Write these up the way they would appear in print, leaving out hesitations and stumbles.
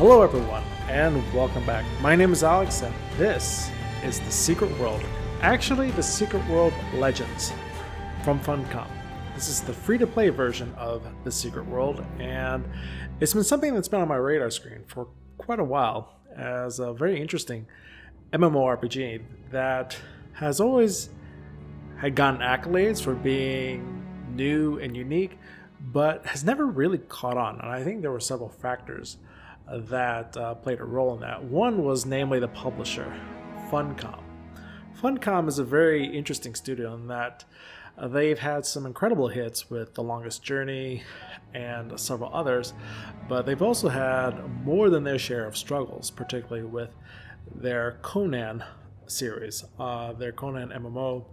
Hello everyone, and welcome back. My name is Alex, and this is The Secret World. Actually, The Secret World Legends from Funcom. This is the free-to-play version of The Secret World, and it's been something that's been on my radar screen for quite a while as a very interesting MMORPG that has always had gotten accolades for being new and unique, but has never really caught on. And I think there were several factors that played a role in that. One was namely the publisher, Funcom. Funcom is a very interesting studio in that they've had some incredible hits with The Longest Journey and several others, but they've also had more than their share of struggles, particularly with their Conan series, their Conan MMO,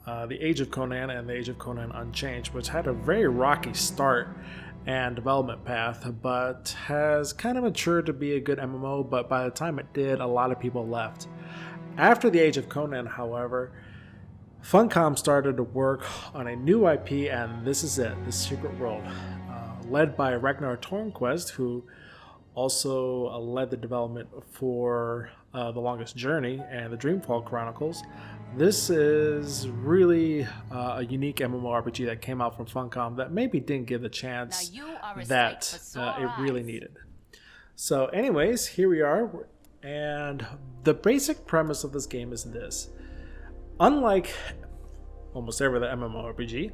The Age of Conan and The Age of Conan Unchanged, which had a very rocky start and development path, but has kind of matured to be a good MMO, but by the time it did, a lot of people left. After The Age of Conan, however, Funcom started to work on a new IP, and this is it, The Secret World, led by Ragnar Tornquist, who also led the development for The Longest Journey and the Dreamfall Chronicles. This is really a unique MMORPG that came out from Funcom that maybe didn't give the chance that it really needed. So anyways, here we are, and the basic premise of this game is this. Unlike almost every other MMORPG,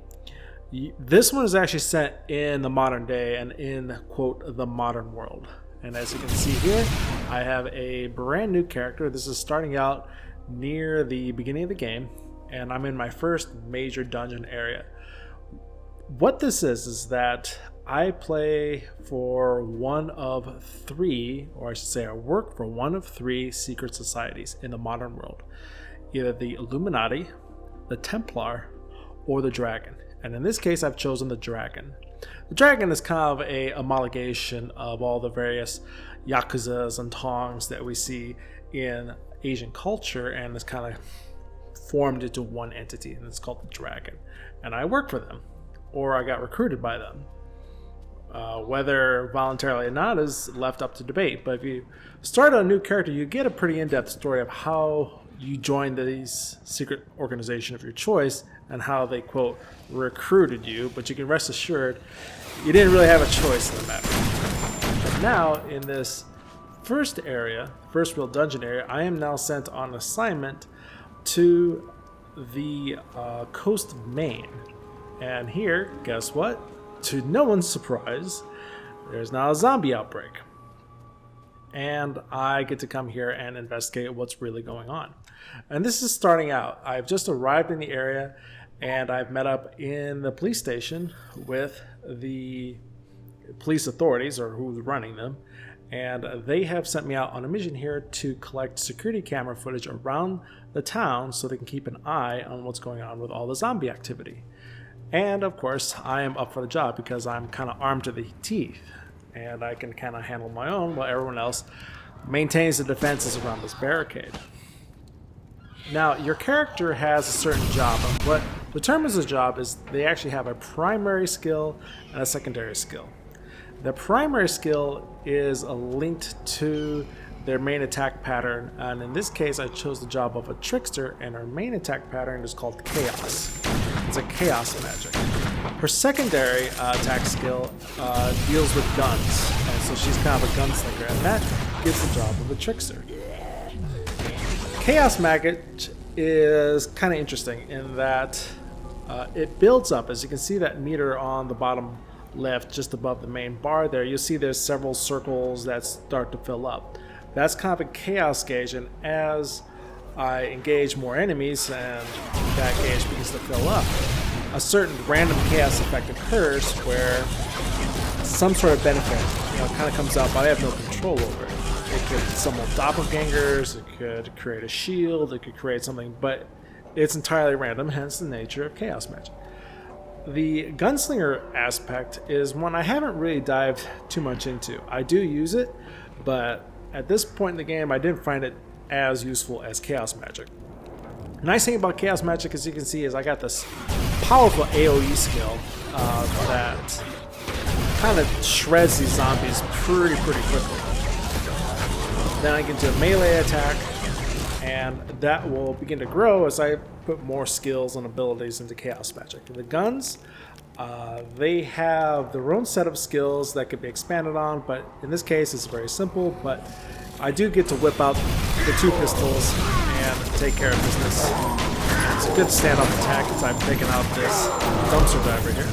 this one is actually set in the modern day and in, quote, the modern world. And as you can see here, I have a brand new character. This is starting out near the beginning of the game, and I'm in my first major dungeon area. What this is that I play for one of three, or I should say I work for one of three secret societies in the modern world. Either the Illuminati, the Templar, or the Dragon. And in this case, I've chosen the Dragon. The Dragon is kind of a amalgamation of all the various Yakuzas and Tongs that we see in Asian culture, and it's kind of formed into one entity, and it's called the Dragon. And I work for them, or I got recruited by them. Whether voluntarily or not is left up to debate, but if you start a new character, you get a pretty in-depth story of how you joined these secret organization of your choice and how they, quote, recruited you, but you can rest assured you didn't really have a choice in the matter. But now, in this first area, first real dungeon area, I am now sent on assignment to the coast of Maine. And here, guess what? To no one's surprise, there's now a zombie outbreak. And I get to come here and investigate what's really going on. And this is starting out. I've just arrived in the area, and I've met up in the police station with the police authorities, or who's running them, and they have sent me out on a mission here to collect security camera footage around the town so they can keep an eye on what's going on with all the zombie activity. And of course, I am up for the job because I'm kind of armed to the teeth, and I can kind of handle my own while everyone else maintains the defenses around this barricade. Now, your character has a certain job, and what determines the job is they actually have a primary skill and a secondary skill. The primary skill is linked to their main attack pattern, and in this case I chose the job of a trickster, and her main attack pattern is called Chaos. It's a chaos magic. Her secondary attack skill deals with guns, and so she's kind of a gunslinger, and that gives the job of a trickster. Chaos magic is kind of interesting in that it builds up. As you can see that meter on the bottom left, just above the main bar there, you'll see there's several circles that start to fill up. That's kind of a chaos gauge, and as I engage more enemies and that gauge begins to fill up, a certain random chaos effect occurs where some sort of benefit kind of comes out, but I have no control over it. It could summon doppelgangers, it could create a shield, it could create something, but it's entirely random, hence the nature of chaos magic. The Gunslinger aspect is one I haven't really dived too much into. I do use it, but at this point in the game, I didn't find it as useful as chaos magic. The nice thing about chaos magic, as you can see, is I got this powerful AoE skill that kind of shreds these zombies pretty quickly. Then I get to a melee attack, and that will begin to grow as I put more skills and abilities into Chaos Magic. The guns, they have their own set of skills that could be expanded on, but in this case it's very simple, but I do get to whip out the 2 pistols and take care of business. It's a good standoff attack as I've taken out this dumpster diver here.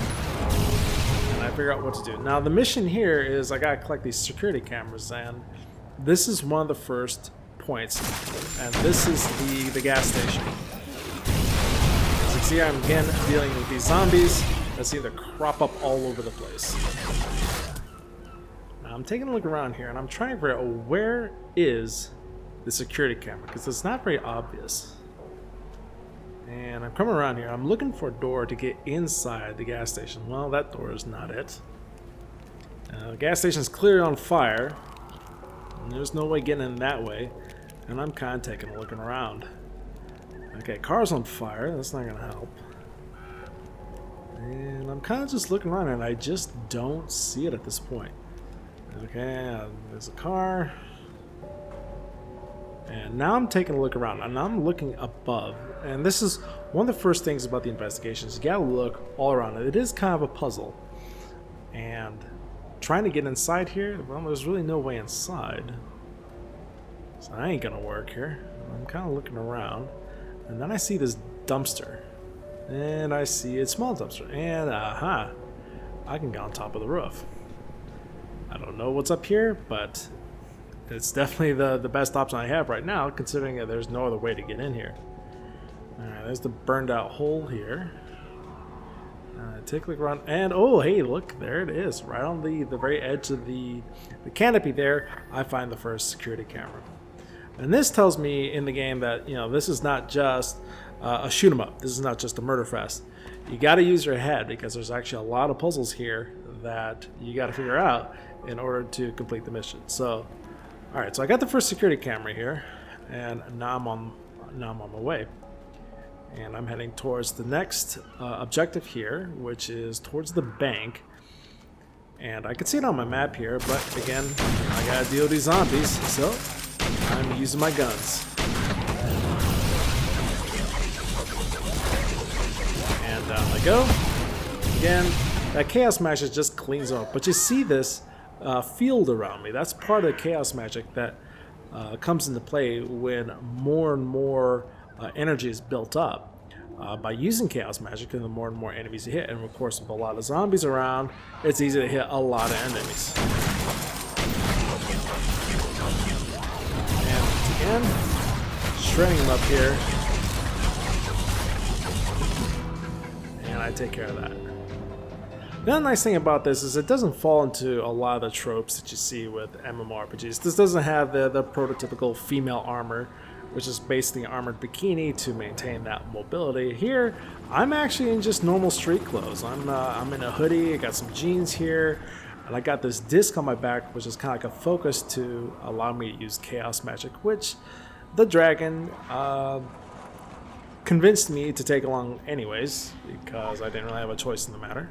And I figure out what to do. Now the mission here is I gotta collect these security cameras, and this is one of the first points. And this is the gas station. As you can see, I'm again dealing with these zombies that seem to crop up all over the place. Now I'm taking a look around here and I'm trying to figure out where is the security camera, because it's not very obvious. And I'm coming around here. I'm looking for a door to get inside the gas station. Well, that door is not it. The gas station is clearly on fire. And there's no way getting in that way. And I'm kind of taking a look around. Okay, car's on fire. That's not going to help. And I'm kind of just looking around and I just don't see it at this point. Okay, there's a car. And now I'm taking a look around, and I'm looking above. And this is one of the first things about the investigations. You gotta look all around it. It is kind of a puzzle. And trying to get inside here, well, there's really no way inside. So that ain't gonna work here. I'm kind of looking around. And then I see this dumpster. And I see a small dumpster. And aha, I can get on top of the roof. I don't know what's up here, but it's definitely the best option I have right now, considering that there's no other way to get in here. Alright, there's the burned out hole here. Take a look around, and oh, hey, look, there it is. Right on the very edge of the canopy there, I find the first security camera. And this tells me in the game that, you know, this is not just a shoot 'em up. This is not just a murder fest. You got to use your head, because there's actually a lot of puzzles here that you got to figure out in order to complete the mission. So, all right, so I got the first security camera here, and now I'm on my way, and I'm heading towards the next objective here, which is towards the bank. And I can see it on my map here, but again, I gotta deal with these zombies, so I'm using my guns. And down I go. Again, that chaos magic just cleans up, but you see this field around me. That's part of the chaos magic that comes into play when more and more energy is built up by using chaos magic, and the more and more enemies you hit. And of course, with a lot of zombies around, it's easy to hit a lot of enemies. And again, shredding them up here, and I take care of that. The other nice thing about this is it doesn't fall into a lot of the tropes that you see with MMORPGs. This doesn't have the prototypical female armor, which is basically an armored bikini to maintain that mobility. Here, I'm actually in just normal street clothes. I'm in a hoodie, I got some jeans here, and I got this disc on my back, which is kind of like a focus to allow me to use chaos magic, which the dragon convinced me to take along anyways, because I didn't really have a choice in the matter.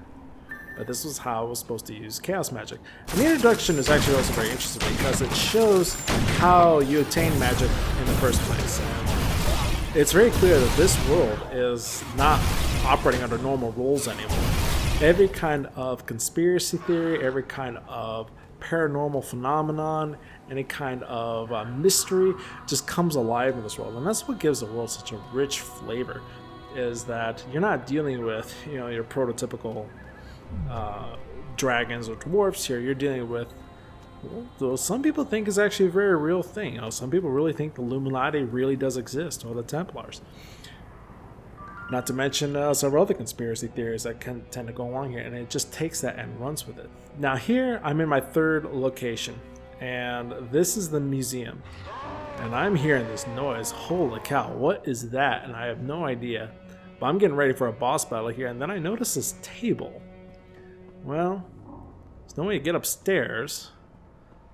But this was how I was supposed to use chaos magic. And the introduction is actually also very interesting because it shows how you attain magic in the first place. And it's very clear that this world is not operating under normal rules anymore. Every kind of conspiracy theory, every kind of paranormal phenomenon, any kind of mystery just comes alive in this world. And that's what gives the world such a rich flavor, is that you're not dealing with, you know, your prototypical dragons or dwarfs here. You're dealing with, well, some people think is actually a very real thing. You know, some people really think the Illuminati really does exist, or the Templars. Not to mention several other conspiracy theories that can tend to go along here, and it just takes that and runs with it. Now here, I'm in my third location, and this is the museum. And I'm hearing this noise. Holy cow, what is that? And I have no idea. But I'm getting ready for a boss battle here, and then I notice this table. Well, there's no way to get upstairs,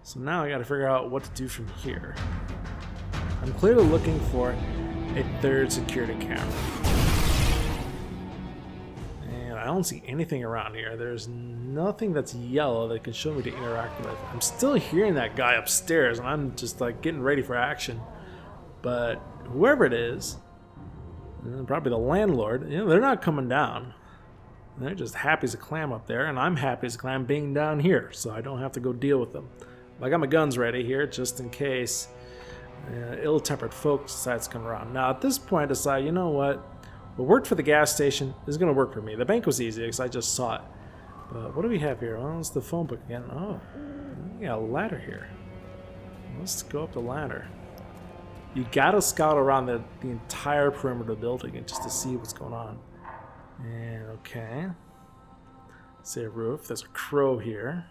so now I gotta figure out what to do from here. I'm clearly looking for a third security camera. And I don't see anything around here. There's nothing that's yellow that can show me to interact with. I'm still hearing that guy upstairs, and I'm just like getting ready for action. But whoever it is, probably the landlord, they're not coming down. They're just happy as a clam up there, and I'm happy as a clam being down here, so I don't have to go deal with them. I got my guns ready here just in case ill-tempered folks decide to come around. Now at this point I decide, you know what worked for the gas station is going to work for me. The bank was easy because I just saw it. But what do we have here? Well, it's the phone book again. Oh, we got a ladder here. Let's go up the ladder. You gotta scout around the entire perimeter of the building just to see what's going on. And okay. See a roof. There's a crow here.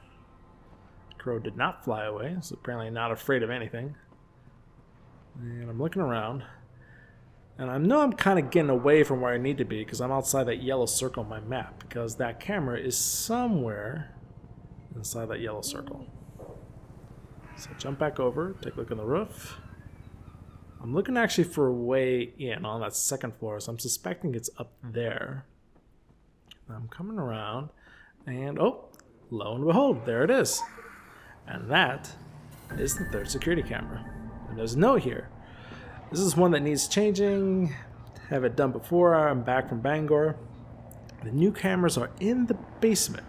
Crow did not fly away, so apparently not afraid of anything. And I'm looking around. And I know I'm kind of getting away from where I need to be because I'm outside that yellow circle on my map, because that camera is somewhere inside that yellow circle. So jump back over, take a look on the roof. I'm looking actually for a way in on that second floor, so I'm suspecting it's up there. I'm coming around, and oh, lo and behold, there it is. And that is the third security camera. And there's a note here. This is one that needs changing. Have it done before. I'm back from Bangor. The new cameras are in the basement.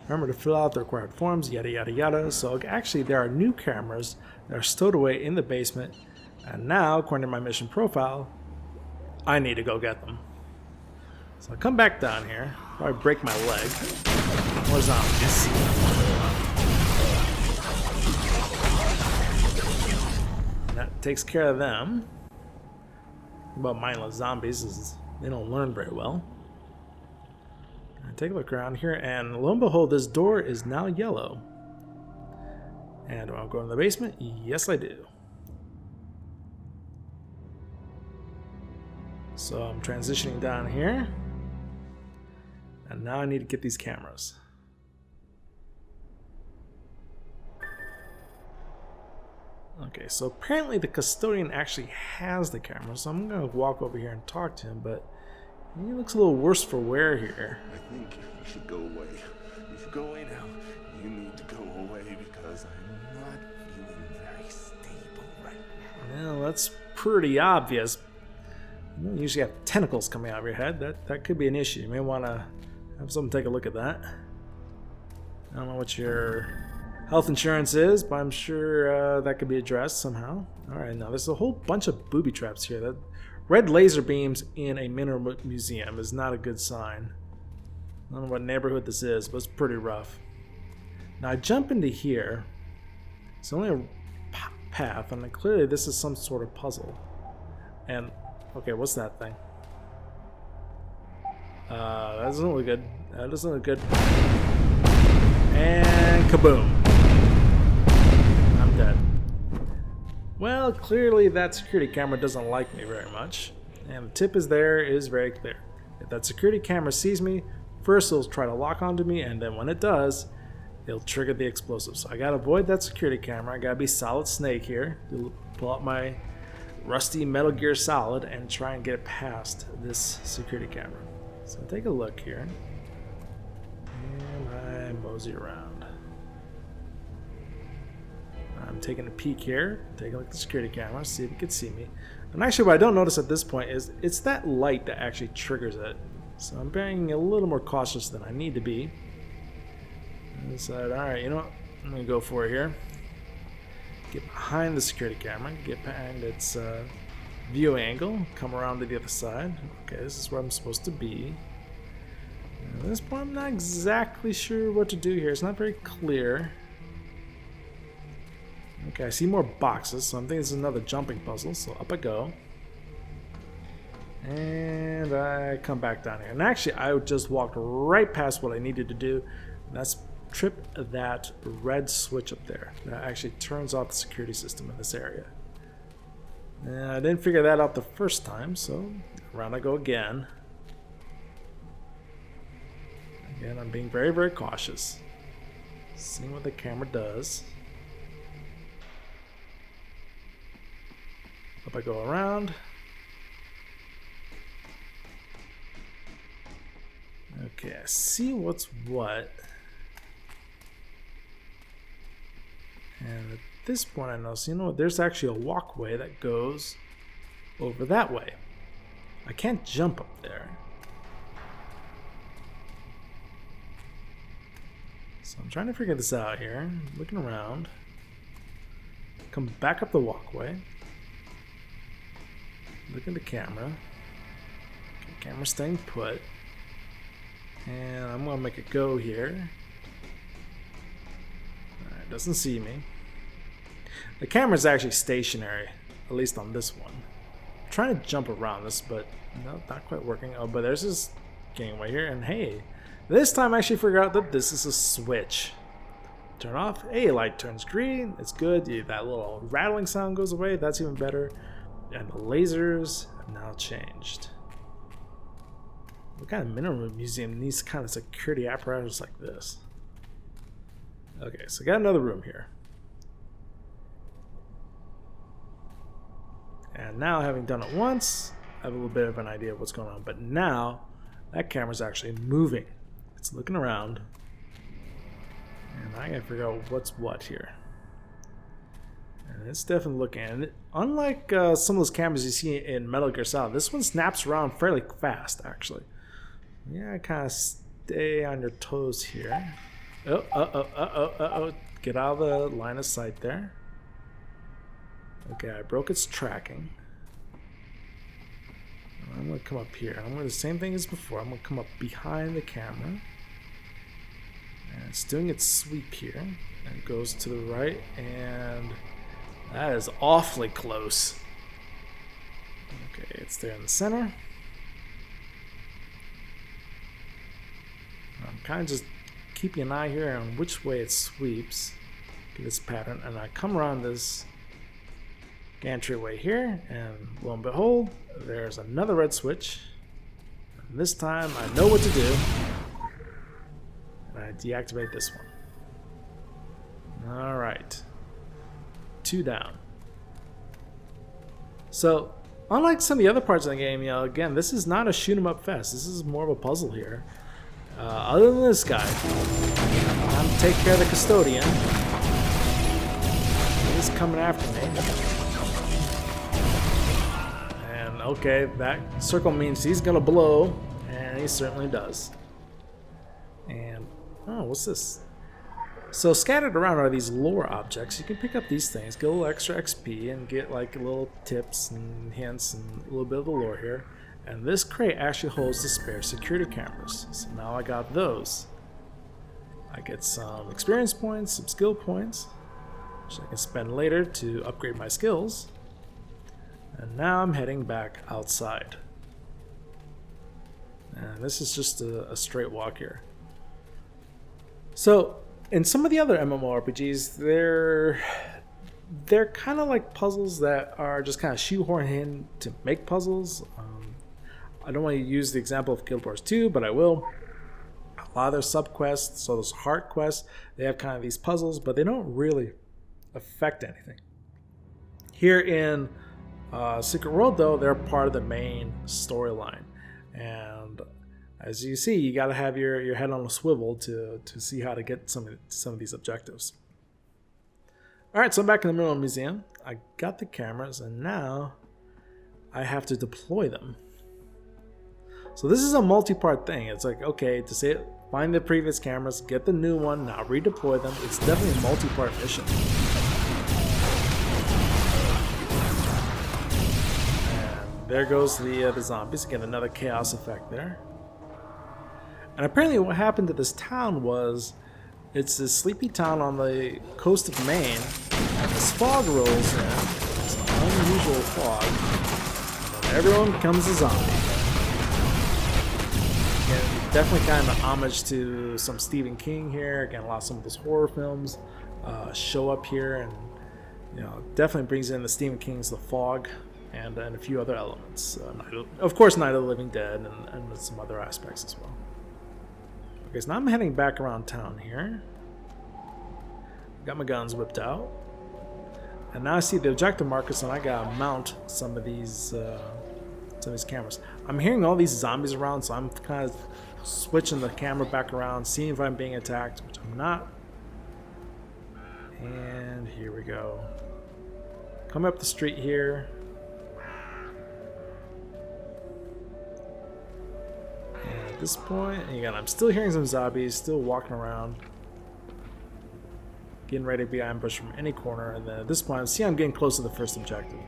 Remember to fill out the required forms, yada yada yada. So actually there are new cameras that are stowed away in the basement. And now, according to my mission profile, I need to go get them. So I come back down here. Probably break my leg. More zombies. That takes care of them. About mindless zombies is they don't learn very well. I take a look around here, and lo and behold, this door is now yellow. And do I go in the basement? Yes, I do. So I'm transitioning down here, and now I need to get these cameras. Okay, so apparently the custodian actually has the camera, so I'm going to walk over here and talk to him, but he looks a little worse for wear here. I think you should go away. You should go away now. You need to go away because I'm not feeling very stable right now. Well, that's pretty obvious. You don't usually have tentacles coming out of your head. That could be an issue. You may want to have someone take a look at that. I don't know what your health insurance is, but I'm sure that could be addressed somehow. Alright, now there's a whole bunch of booby traps here. That red laser beams in a mineral museum is not a good sign. I don't know what neighborhood this is, but it's pretty rough. Now I jump into here. It's only a path, and clearly this is some sort of puzzle. And, okay, what's that thing? That doesn't look good. That doesn't look good. And kaboom. I'm dead. Well, clearly that security camera doesn't like me very much. And the tip is very clear. If that security camera sees me, first it'll try to lock onto me, and then when it does, it'll trigger the explosive. So I gotta avoid that security camera. I gotta be Solid Snake here. Pull out my rusty Metal Gear Solid and try and get past this security camera. So take a look here. And I mosey around. I'm taking a peek here, taking a look at the security camera, see if it can see me. And actually what I don't notice at this point is it's that light that actually triggers it. So I'm being a little more cautious than I need to be. I decided, alright, you know what? I'm going to go for it here. Get behind the security camera, get behind its view angle, come around to the other side. Okay, this is where I'm supposed to be. And at this point, I'm not exactly sure what to do here. It's not very clear. Okay, I see more boxes, so I'm thinking this is another jumping puzzle, so up I go. And I come back down here. And actually, I just walked right past what I needed to do. And that's trip that red switch up there. That actually turns off the security system in this area. And I didn't figure that out the first time, so around I go again. Again, I'm being very cautious. Seeing what the camera does. Up I go around. Okay, I see what's what. And at this point I notice, you know what, there's actually a walkway that goes over that way. I can't jump up there. So I'm trying to figure this out here. Looking around. Come back up the walkway. Look at the camera. Okay, camera staying put. And I'm gonna make it go here. Alright, doesn't see me. The camera's actually stationary, at least on this one. I'm trying to jump around this, but no, not quite working. Oh, but there's this gangway here, and hey, this time I actually figured out that this is a switch. Turn off. Hey, light turns green. It's good. Yeah, that little rattling sound goes away. That's even better. And the lasers have now changed. What kind of mineral museum needs kind of security apparatus like this? Okay, so I got another room here. And now, having done it once, I have a little bit of an idea of what's going on. But now, that camera's actually moving. It's looking around. And I gotta figure out what's what here. And it's definitely looking. And unlike some of those cameras you see in Metal Gear Solid, this one snaps around fairly fast, actually. Yeah, kind of stay on your toes here. Oh. Get out of the line of sight there. Okay, I broke its tracking. I'm going to come up here. I'm going to do the same thing as before. I'm going to come up behind the camera. And it's doing its sweep here. And it goes to the right. And that is awfully close. Okay, it's there in the center. I'm kind of just keeping an eye here on which way it sweeps. Get this pattern. And I come around this entryway here, and lo and behold, there's another red switch. And this time I know what to do. And I deactivate this one. Alright. 2 down. So, unlike some of the other parts of the game, you know, again, this is not a shoot 'em up fest. This is more of a puzzle here. Other than this guy, I'm to take care of the custodian. He's coming after me. Okay, that circle means he's gonna blow, and he certainly does. And, oh, what's this? So scattered around are these lore objects. You can pick up these things, get a little extra XP, and get like little tips and hints and a little bit of the lore here. And this crate actually holds the spare security cameras. So now I got those. I get some experience points, some skill points, which I can spend later to upgrade my skills. And now I'm heading back outside. And this is just a straight walk here. So, in some of the other MMORPGs, they're kind of like puzzles that are just kind of shoehorned in to make puzzles. I don't want to use the example of Guild Wars 2, but I will. A lot of their subquests, so those heart quests, they have kind of these puzzles, but they don't really affect anything. Here in Secret World, though, they're part of the main storyline, and as you see, you got to have your head on a swivel to see how to get some of these objectives. All right, so I'm back in the middle of the museum. I got the cameras, and now I have to deploy them. So this is a multi-part thing. It's like, okay, to say it, find the previous cameras, get the new one, now redeploy them. It's definitely a multi-part mission. There goes the zombies. Again, another chaos effect there. And apparently what happened to this town was, it's this sleepy town on the coast of Maine, and this fog rolls in, this unusual fog, and everyone becomes a zombie. Again, definitely kind of homage to some Stephen King here. Again, a lot of some of those horror films show up here, and you know, definitely brings in the Stephen King's The Fog. And a few other elements. Of course, Night of the Living Dead and some other aspects as well. Okay, so now I'm heading back around town here. Got my guns whipped out. And now I see the objective markers, and I gotta mount some of these cameras. I'm hearing all these zombies around, so I'm kind of switching the camera back around, seeing if I'm being attacked, which I'm not. And here we go. Coming up the street here. And at this point, again, I'm still hearing some zombies, still walking around. Getting ready to be ambushed from any corner. And then at this point, see, I'm getting close to the first objective.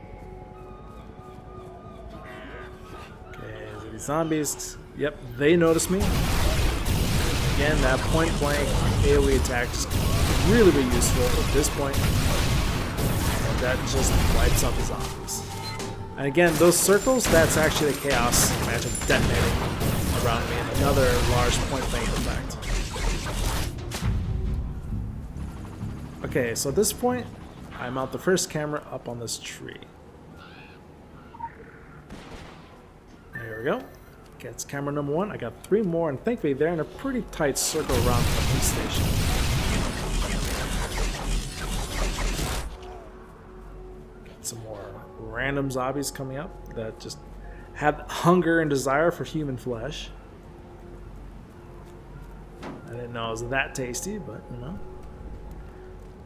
Okay, so these zombies, yep, they notice me. Again, that point blank AoE attack is really, really useful at this point. And that just wipes out the zombies. And again, those circles, that's actually the chaos magic detonating around me. Another large point blank effect. Okay, so at this point, I mount the first camera up on this tree. There we go. Okay, it's camera number 1. I got 3 more, and thankfully they're in a pretty tight circle around the police station. Got some more random zombies coming up that just have hunger and desire for human flesh. I didn't know it was that tasty, but you know.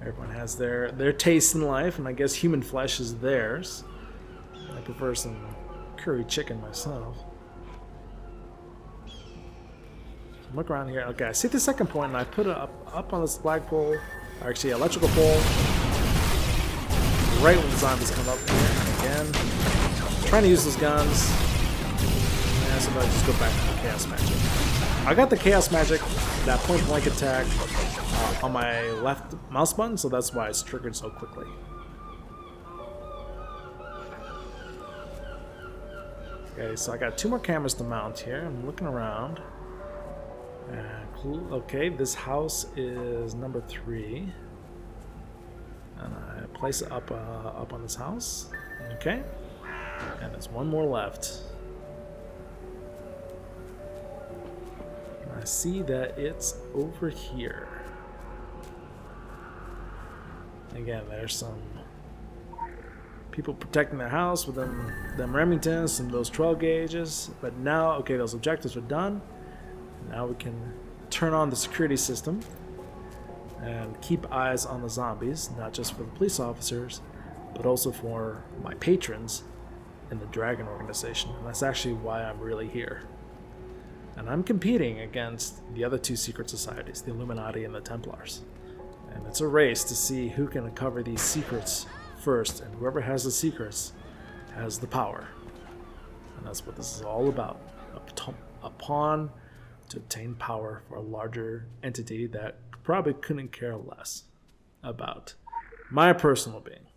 Everyone has their taste in life, and I guess human flesh is theirs. I prefer some curry chicken myself. So look around here. Okay, I see the second point, and I put it up on this flagpole, or actually electrical pole, right when the zombies come up here. Again, trying to use those guns. And somebody just go back to the chaos magic. I got the chaos magic, that point blank attack, on my left mouse button, so that's why it's triggered so quickly. Okay, so I got 2 more cameras to mount here. I'm looking around. Okay, this house is number 3. And I place it up on this house. Okay, and there's 1 more left. I see that it's over here. Again, there's some people protecting their house with them Remingtons and those 12 gauges. But now, okay, those objectives are done. Now we can turn on the security system and keep eyes on the zombies, not just for the police officers, but also for my patrons in the Dragon organization. And that's actually why I'm really here. And I'm competing against the other 2 secret societies, the Illuminati and the Templars. And it's a race to see who can uncover these secrets first, and whoever has the secrets has the power. And that's what this is all about. A pawn to obtain power for a larger entity that probably couldn't care less about my personal being.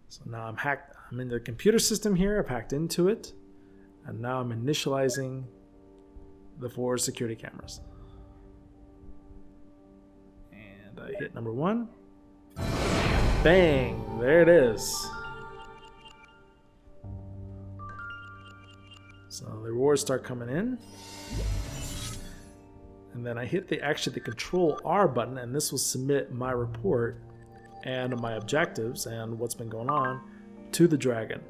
So now I'm in the computer system here, I've hacked into it, and now I'm initializing the 4 security cameras. And I hit number 1. Bang! There it is. So the rewards start coming in. And then I hit the Control R button, and this will submit my report and my objectives and what's been going on to the Dragon.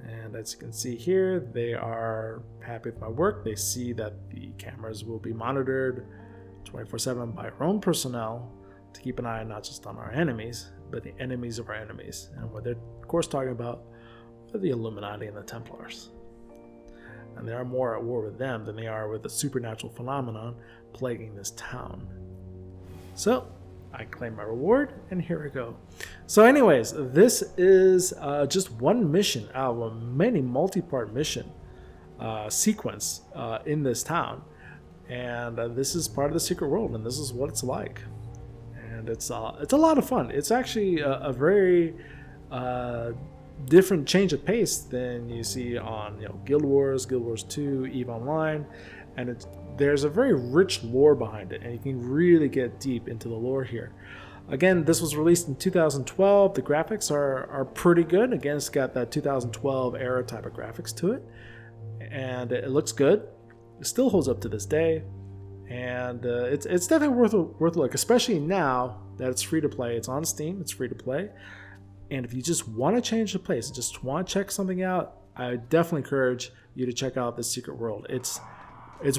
And as you can see here, they are happy with my work. They see that the cameras will be monitored 24/7 by our own personnel to keep an eye not just on our enemies, but the enemies of our enemies. And what they're, of course, talking about are the Illuminati and the Templars. And they are more at war with them than they are with the supernatural phenomenon plaguing this town. So, I claim my reward, and here we go. So anyways, this is just one mission out of a many multi-part mission sequence in this town. And this is part of the secret world, and this is what it's like. And it's a lot of fun. It's actually a very different change of pace than you see on Guild Wars 2, EVE Online, and there's a very rich lore behind it, and you can really get deep into the lore here. Again, this was released in 2012. The graphics are pretty good. Again, it's got that 2012 era type of graphics to it, and it looks good. It still holds up to this day, and it's definitely worth a look, especially now that it's free to play. It's on Steam. It's free to play. And if you just want to change the pace, just want to check something out, I definitely encourage you to check out this secret world. It's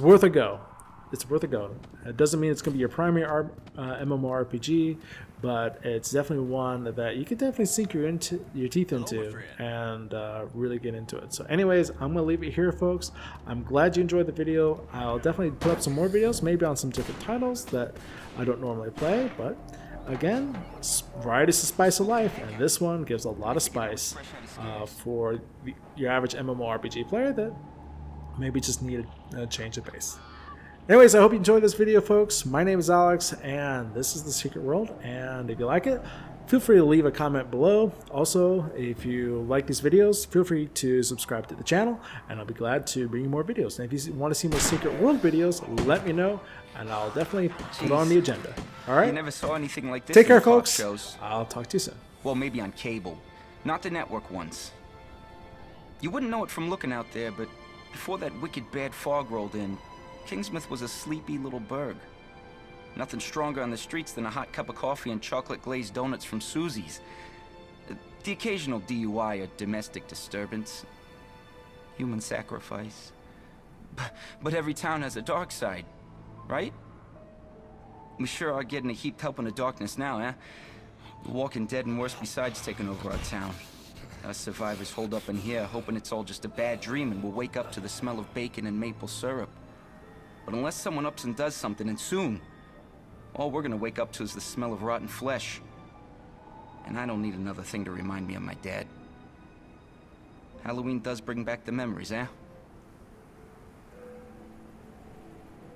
worth a go. It's worth a go. It doesn't mean it's going to be your primary MMORPG, but it's definitely one that you could definitely sink your teeth into and really get into it. So anyways, I'm going to leave it here, folks. I'm glad you enjoyed the video. I'll definitely put up some more videos, maybe on some different titles that I don't normally play, but again, variety is the spice of life, and this one gives a lot of spice for your average MMORPG player that maybe just need a change of pace. Anyways, I hope you enjoyed this video, folks. My name is Alex, and this is The Secret World, and if you like it, feel free to leave a comment below. Also, if you like these videos, feel free to subscribe to the channel, and I'll be glad to bring you more videos. And if you want to see more Secret World videos, let me know, and I'll definitely put on the agenda. All right? You never saw anything like this. Take care, in talk folks. shows. I'll talk to you soon. Well, maybe on cable. Not the network ones. You wouldn't know it from looking out there, but before that wicked bad fog rolled in, Kingsmouth was a sleepy little burg. Nothing stronger on the streets than a hot cup of coffee and chocolate-glazed donuts from Susie's. The occasional DUI or domestic disturbance. Human sacrifice. But every town has a dark side, right? We sure are getting a heaped help in the darkness now, eh? The Walking Dead and worse besides taking over our town. Us survivors hold up in here, hoping it's all just a bad dream and we'll wake up to the smell of bacon and maple syrup. But unless someone ups and does something, and soon, all we're gonna wake up to is the smell of rotten flesh. And I don't need another thing to remind me of my dad. Halloween does bring back the memories, eh?